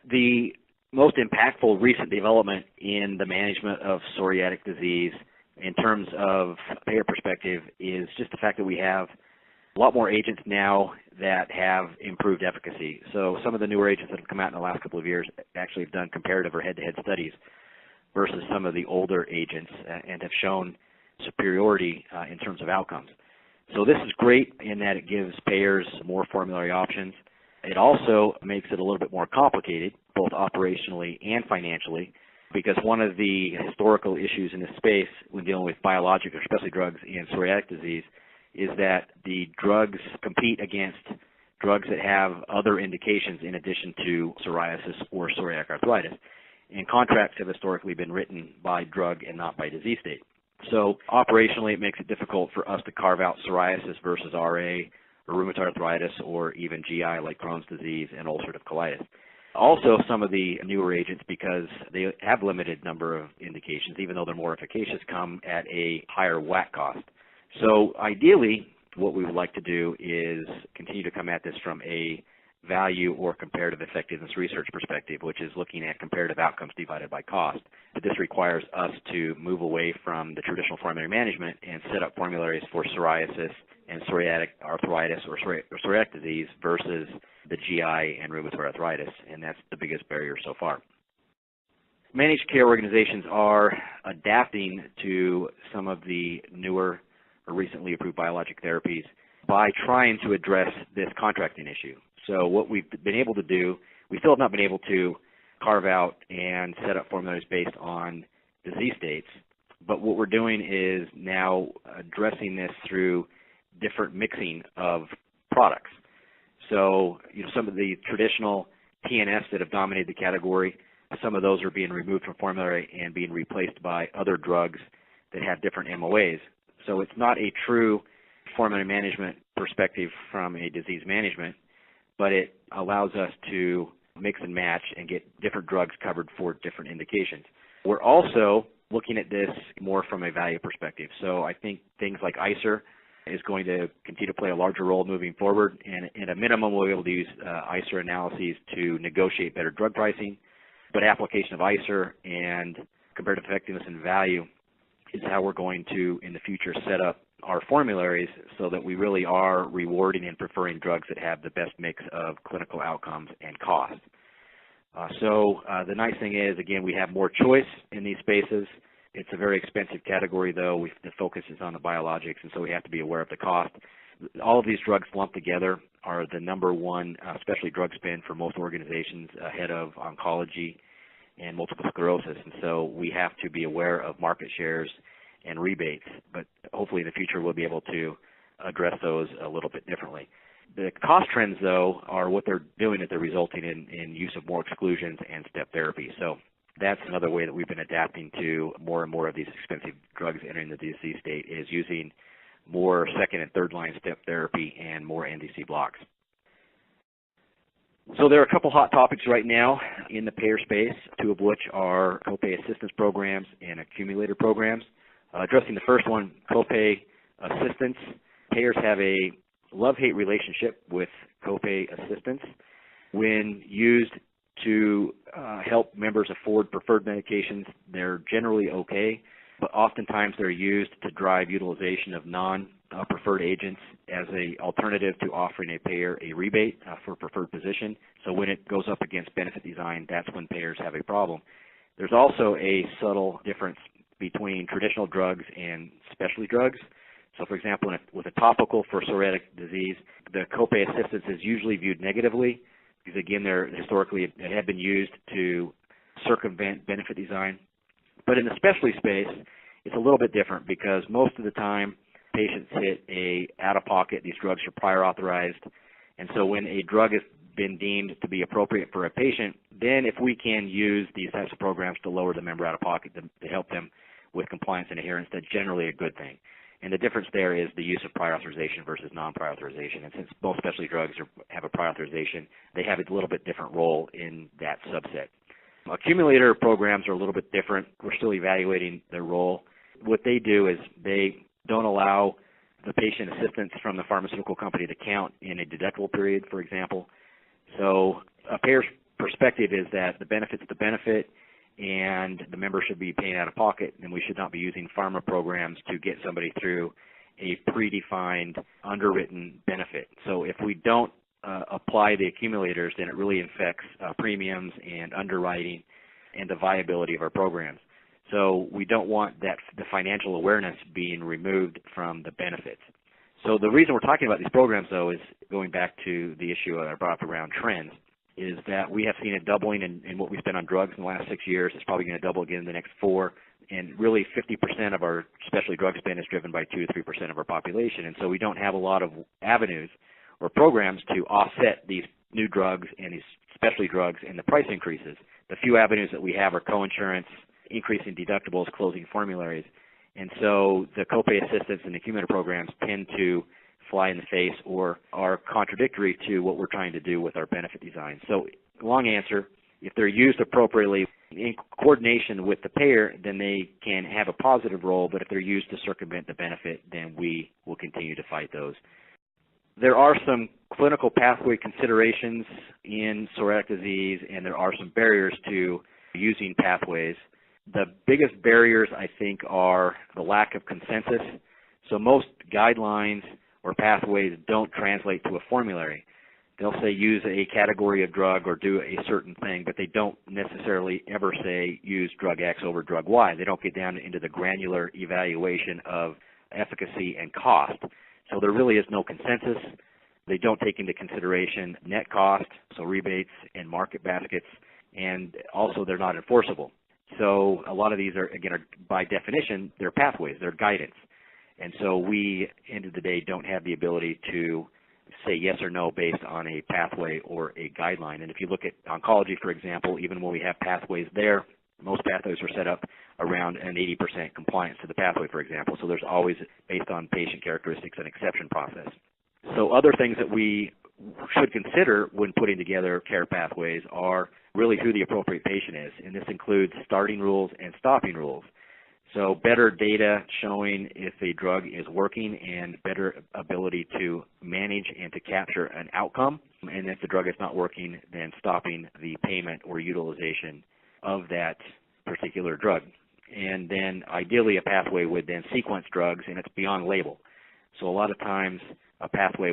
The most impactful recent development in the management of psoriatic disease in terms of payer perspective is just the fact that we have a lot more agents now that have improved efficacy. So some of the newer agents that have come out in the last couple of years actually have done comparative or head-to-head studies versus some of the older agents and have shown superiority in terms of outcomes. So this is great in that it gives payers more formulary options. It also makes it a little bit more complicated, both operationally and financially, because one of the historical issues in this space when dealing with biologic or specialty drugs in psoriatic disease is that the drugs compete against drugs that have other indications in addition to psoriasis or psoriatic arthritis. And contracts have historically been written by drug and not by disease state. So operationally, it makes it difficult for us to carve out psoriasis versus RA, or rheumatoid arthritis, or even GI like Crohn's disease and ulcerative colitis. Also, some of the newer agents, because they have limited number of indications, even though they're more efficacious, come at a higher WAC cost. So ideally, what we would like to do is continue to come at this from a value or comparative effectiveness research perspective, which is looking at comparative outcomes divided by cost. But this requires us to move away from the traditional formulary management and set up formularies for psoriasis and psoriatic arthritis or psoriatic disease versus the GI and rheumatoid arthritis, and that's the biggest barrier so far. Managed care organizations are adapting to some of the newer or recently approved biologic therapies by trying to address this contracting issue. So what we've been able to do, we still have not been able to carve out and set up formularies based on disease states, but what we're doing is now addressing this through different mixing of products. So, some of the traditional TNFs that have dominated the category, some of those are being removed from formulary and being replaced by other drugs that have different MOAs. So it's not a true formulary management perspective from a disease management, but it allows us to mix and match and get different drugs covered for different indications. We're also looking at this more from a value perspective. So I think things like ICER is going to continue to play a larger role moving forward, and at a minimum we'll be able to use ICER analyses to negotiate better drug pricing, but application of ICER and comparative effectiveness and value is how we're going to, in the future, set up our formularies so that we really are rewarding and preferring drugs that have the best mix of clinical outcomes and cost. So the nice thing is, again, we have more choice in these spaces. It's a very expensive category, though. The focus is on the biologics, and so we have to be aware of the cost. All of these drugs lumped together are the number one specialty drug spend for most organizations, ahead of oncology and multiple sclerosis, and so we have to be aware of market shares and rebates, but hopefully in the future we'll be able to address those a little bit differently. The cost trends, though, are what they're doing, that they're resulting in use of more exclusions and step therapy. So that's another way that we've been adapting to more and more of these expensive drugs entering the disease state, is using more second and third line step therapy and more NDC blocks. So there are a couple hot topics right now in the payer space, two of which are copay assistance programs and accumulator programs. Addressing the first one, copay assistance, payers have a love-hate relationship with copay assistance. When used to help members afford preferred medications, they're generally okay, but oftentimes they're used to drive utilization of non-preferred agents as an alternative to offering a payer a rebate for preferred position. So when it goes up against benefit design, that's when payers have a problem. There's also a subtle difference between traditional drugs and specialty drugs. So, for example, with a topical for psoriatic disease, the copay assistance is usually viewed negatively because, again, they have been used to circumvent benefit design. But in the specialty space, it's a little bit different because most of the time patients hit a out-of-pocket. These drugs are prior authorized, and so when a drug has been deemed to be appropriate for a patient, then if we can use these types of programs to lower the member out-of-pocket to help them with compliance and adherence, that's generally a good thing. And the difference there is the use of prior authorization versus non-prior authorization. And since both specialty drugs have a prior authorization, they have a little bit different role in that subset. Accumulator programs are a little bit different. We're still evaluating their role. What they do is they don't allow the patient assistance from the pharmaceutical company to count in a deductible period, for example. So a payer's perspective is that the benefit's the benefit, and the member should be paying out of pocket, and we should not be using pharma programs to get somebody through a predefined, underwritten benefit. So if we don't apply the accumulators, then it really affects premiums and underwriting and the viability of our programs. So we don't want the financial awareness being removed from the benefits. So the reason we're talking about these programs, though, is going back to the issue I brought up around trends, is that we have seen a doubling in what we spent on drugs in the last 6 years. It's probably going to double again in the next 4. And really 50% of our specialty drug spend is driven by 2 to 3% of our population. And so we don't have a lot of avenues or programs to offset these new drugs and these specialty drugs and the price increases. The few avenues that we have are coinsurance, increasing deductibles, closing formularies. And so the copay assistance and accumulator programs tend to fly in the face or are contradictory to what we're trying to do with our benefit design. So long answer, if they're used appropriately in coordination with the payer, then they can have a positive role, but if they're used to circumvent the benefit, then we will continue to fight those. There are some clinical pathway considerations in psoriatic disease, and there are some barriers to using pathways. The biggest barriers, I think, are the lack of consensus. So most guidelines or pathways don't translate to a formulary. They'll say use a category of drug or do a certain thing, but they don't necessarily ever say use drug X over drug Y. They don't get down into the granular evaluation of efficacy and cost. So there really is no consensus. They don't take into consideration net cost, so rebates and market baskets, and also they're not enforceable. So a lot of these are, again, by definition, they're pathways, they're guidance. And so we, end of the day, don't have the ability to say yes or no based on a pathway or a guideline. And if you look at oncology, for example, even when we have pathways there, most pathways are set up around an 80% compliance to the pathway, for example. So there's always, based on patient characteristics, an exception process. So other things that we should consider when putting together care pathways are really who the appropriate patient is. And this includes starting rules and stopping rules. So better data showing if a drug is working and better ability to manage and to capture an outcome. And if the drug is not working, then stopping the payment or utilization of that particular drug. And then ideally a pathway would then sequence drugs, and it's beyond label. So a lot of times a pathway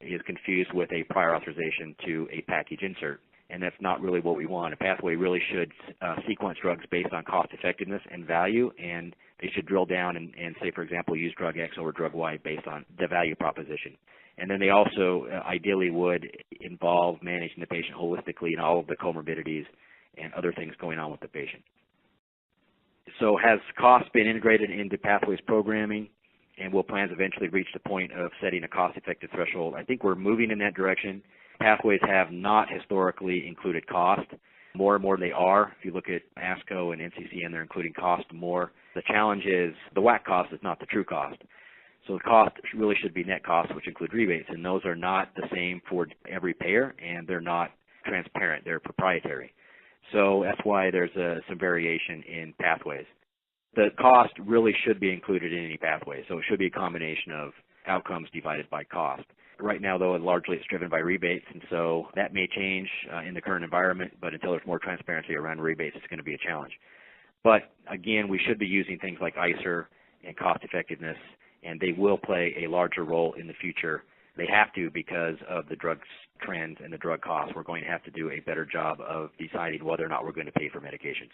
is confused with a prior authorization to a package insert. And that's not really what we want. A pathway really should sequence drugs based on cost effectiveness and value, and they should drill down and say, for example, use drug X over drug Y based on the value proposition. And then they also ideally would involve managing the patient holistically and all of the comorbidities and other things going on with the patient. So has cost been integrated into pathways programming, and will plans eventually reach the point of setting a cost-effective threshold? I think we're moving in that direction. Pathways have not historically included cost. More and more they are. If you look at ASCO and NCCN, they're including cost more. The challenge is the WAC cost is not the true cost. So the cost really should be net costs, which include rebates, and those are not the same for every payer, and they're not transparent. They're proprietary. So that's why there's some variation in pathways. The cost really should be included in any pathway, so it should be a combination of outcomes divided by cost. Right now, though, largely it's driven by rebates, and so that may change in the current environment, but until there's more transparency around rebates, it's going to be a challenge. But again, we should be using things like ICER and cost effectiveness, and they will play a larger role in the future. They have to because of the drugs trends and the drug costs. We're going to have to do a better job of deciding whether or not we're going to pay for medications.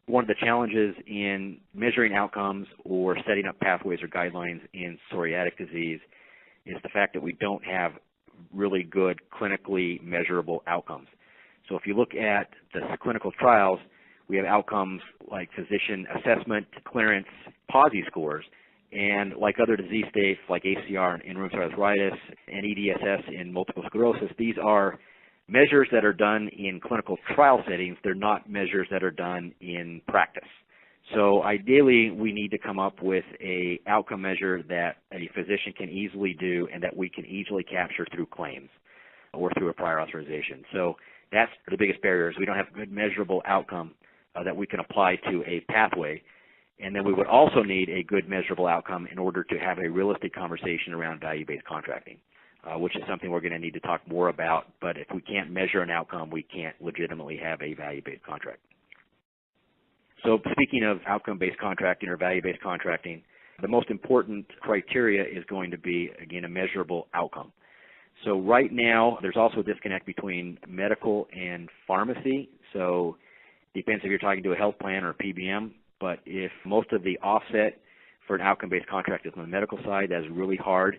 One of the challenges in measuring outcomes or setting up pathways or guidelines in psoriatic disease is the fact that we don't have really good clinically measurable outcomes. So if you look at the clinical trials, we have outcomes like physician assessment, clearance, PASI scores, and like other disease states like ACR in rheumatoid arthritis and EDSS in multiple sclerosis, these are measures that are done in clinical trial settings. They're not measures that are done in practice. So ideally, we need to come up with an outcome measure that a physician can easily do and that we can easily capture through claims or through a prior authorization. So that's the biggest barrier is we don't have a good measurable outcome that we can apply to a pathway. And then we would also need a good measurable outcome in order to have a realistic conversation around value-based contracting. which is something we're going to need to talk more about. But if we can't measure an outcome, we can't legitimately have a value-based contract. So speaking of outcome-based contracting or value-based contracting, the most important criteria is going to be, again, a measurable outcome. So right now, there's also a disconnect between medical and pharmacy. So it depends if you're talking to a health plan or a PBM, but if most of the offset for an outcome-based contract is on the medical side, that's really hard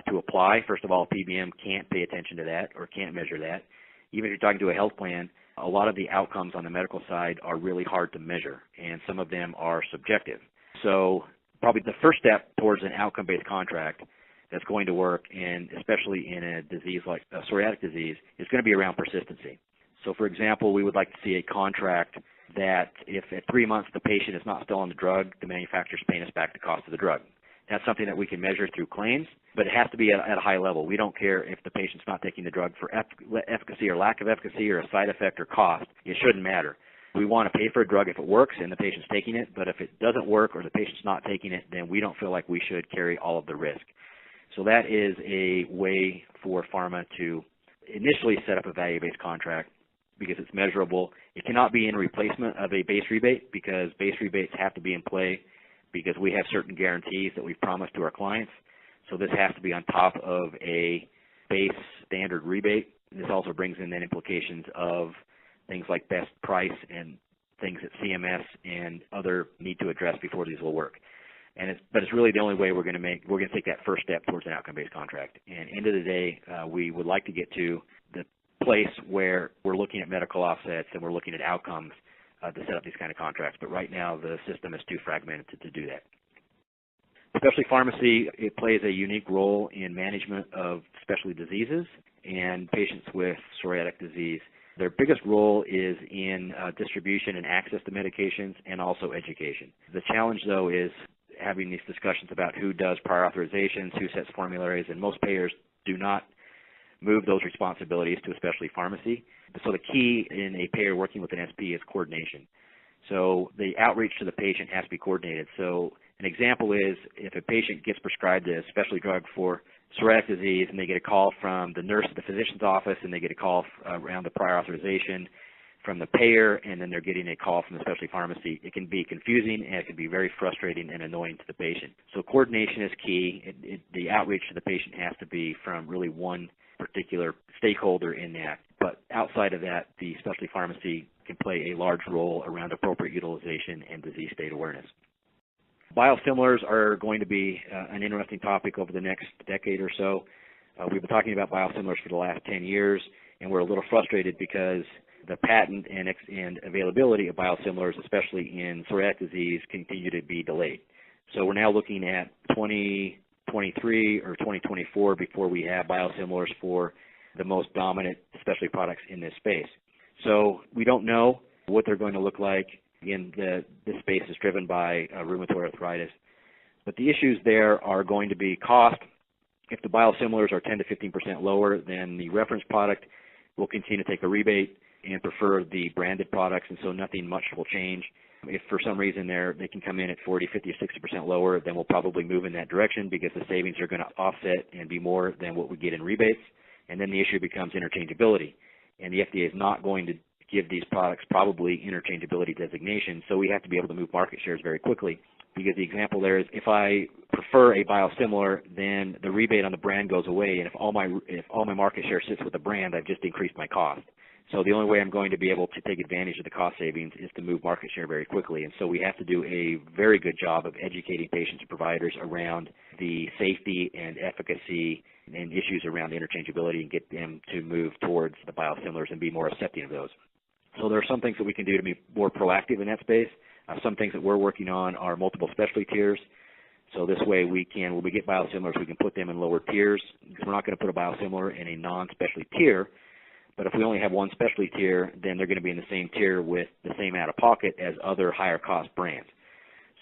to apply. First of all, PBM can't pay attention to that or can't measure that. Even if you're talking to a health plan, a lot of the outcomes on the medical side are really hard to measure, and some of them are subjective. So probably the first step towards an outcome-based contract that's going to work, and especially in a disease like psoriatic disease, is going to be around persistency. So for example, we would like to see a contract that if at 3 months the patient is not still on the drug, the manufacturer's paying us back the cost of the drug. That's something that we can measure through claims, but it has to be at a high level. We don't care if the patient's not taking the drug for efficacy or lack of efficacy or a side effect or cost. It shouldn't matter. We want to pay for a drug if it works and the patient's taking it, but if it doesn't work or the patient's not taking it, then we don't feel like we should carry all of the risk. So that is a way for pharma to initially set up a value-based contract because it's measurable. It cannot be in replacement of a base rebate because base rebates have to be in play because we have certain guarantees that we've promised to our clients. So this has to be on top of a base standard rebate. This also brings in then implications of things like best price and things that CMS and other need to address before these will work. But it's really the only way we're going to take that first step towards an outcome-based contract. And end of the day, we would like to get to the place where we're looking at medical offsets and we're looking at outcomes to set up these kind of contracts. But right now, the system is too fragmented to do that. Specialty pharmacy, it plays a unique role in management of specialty diseases and patients with psoriatic disease. Their biggest role is in distribution and access to medications and also education. The challenge, though, is having these discussions about who does prior authorizations, who sets formularies, and most payers do not move those responsibilities to a specialty pharmacy. So the key in a payer working with an SP is coordination. So the outreach to the patient has to be coordinated. So an example is if a patient gets prescribed a specialty drug for psoriatic disease and they get a call from the nurse at the physician's office and they get a call around the prior authorization from the payer and then they're getting a call from the specialty pharmacy, it can be confusing and it can be very frustrating and annoying to the patient. So coordination is key. The outreach to the patient has to be from really one particular stakeholder in that. But outside of that, the specialty pharmacy can play a large role around appropriate utilization and disease state awareness. Biosimilars are going to be an interesting topic over the next decade or so. We've been talking about biosimilars for the last 10 years, and we're a little frustrated because the patent and availability of biosimilars, especially in psoriatic disease, continue to be delayed. So we're now looking at 2023 or 2024 before we have biosimilars for the most dominant specialty products in this space. So we don't know what they're going to look like. Again, this space is driven by rheumatoid arthritis. But the issues there are going to be cost. If the biosimilars are 10 to 15% lower than the reference product, we'll continue to take a rebate and prefer the branded products, and so nothing much will change. If for some reason they can come in at 40, 50, or 60% lower, then we'll probably move in that direction because the savings are going to offset and be more than what we get in rebates. And then the issue becomes interchangeability. And the FDA is not going to give these products probably interchangeability designation, so we have to be able to move market shares very quickly. Because the example there is if I prefer a biosimilar, then the rebate on the brand goes away, and if all my market share sits with the brand, I've just increased my cost. So the only way I'm going to be able to take advantage of the cost savings is to move market share very quickly. And so we have to do a very good job of educating patients and providers around the safety and efficacy and issues around interchangeability and get them to move towards the biosimilars and be more accepting of those. So there are some things that we can do to be more proactive in that space. Some things that we're working on are multiple specialty tiers. So this way we can, when we get biosimilars, we can put them in lower tiers. Because we're not going to put a biosimilar in a non-specialty tier. But if we only have one specialty tier, then they're going to be in the same tier with the same out-of-pocket as other higher-cost brands.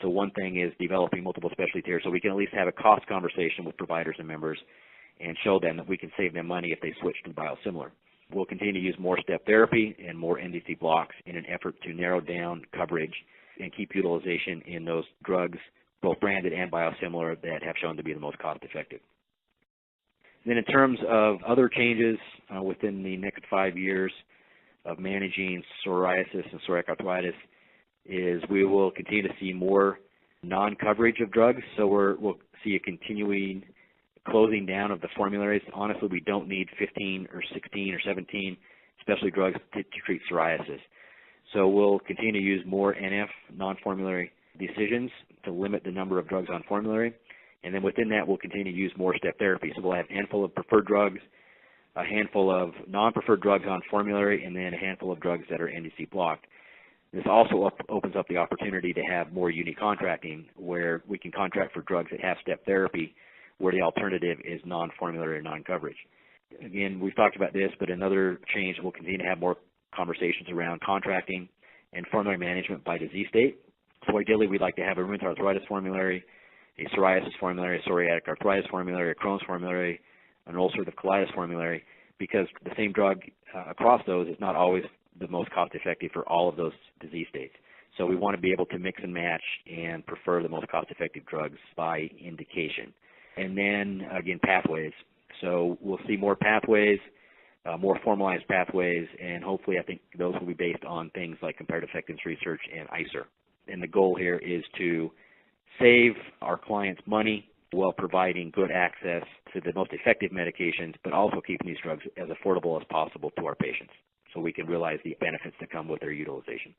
So one thing is developing multiple specialty tiers so we can at least have a cost conversation with providers and members and show them that we can save them money if they switch to biosimilar. We'll continue to use more step therapy and more NDC blocks in an effort to narrow down coverage and keep utilization in those drugs, both branded and biosimilar, that have shown to be the most cost-effective. Then in terms of other changes within the next 5 years of managing psoriasis and psoriatic arthritis is we will continue to see more non-coverage of drugs. So we'll see a continuing closing down of the formularies. Honestly, we don't need 15 or 16 or 17 specialty drugs to treat psoriasis. So we'll continue to use more NF, non-formulary decisions, to limit the number of drugs on formulary. And then within that, we'll continue to use more step therapy. So we'll have a handful of preferred drugs, a handful of non-preferred drugs on formulary, and then a handful of drugs that are NDC blocked. This also opens up the opportunity to have more unique contracting, where we can contract for drugs that have step therapy, where the alternative is non-formulary or non-coverage. Again, we've talked about this, but another change, we'll continue to have more conversations around contracting and formulary management by disease state. So ideally, we'd like to have a rheumatoid arthritis formulary, a psoriasis formulary, a psoriatic arthritis formulary, a Crohn's formulary, an ulcerative colitis formulary, because the same drug across those is not always the most cost-effective for all of those disease states. So we want to be able to mix and match and prefer the most cost-effective drugs by indication. And then, again, pathways. So we'll see more pathways, more formalized pathways, and hopefully I think those will be based on things like comparative effectiveness research and ICER. And the goal here is to save our clients money while providing good access to the most effective medications, but also keeping these drugs as affordable as possible to our patients so we can realize the benefits that come with their utilization.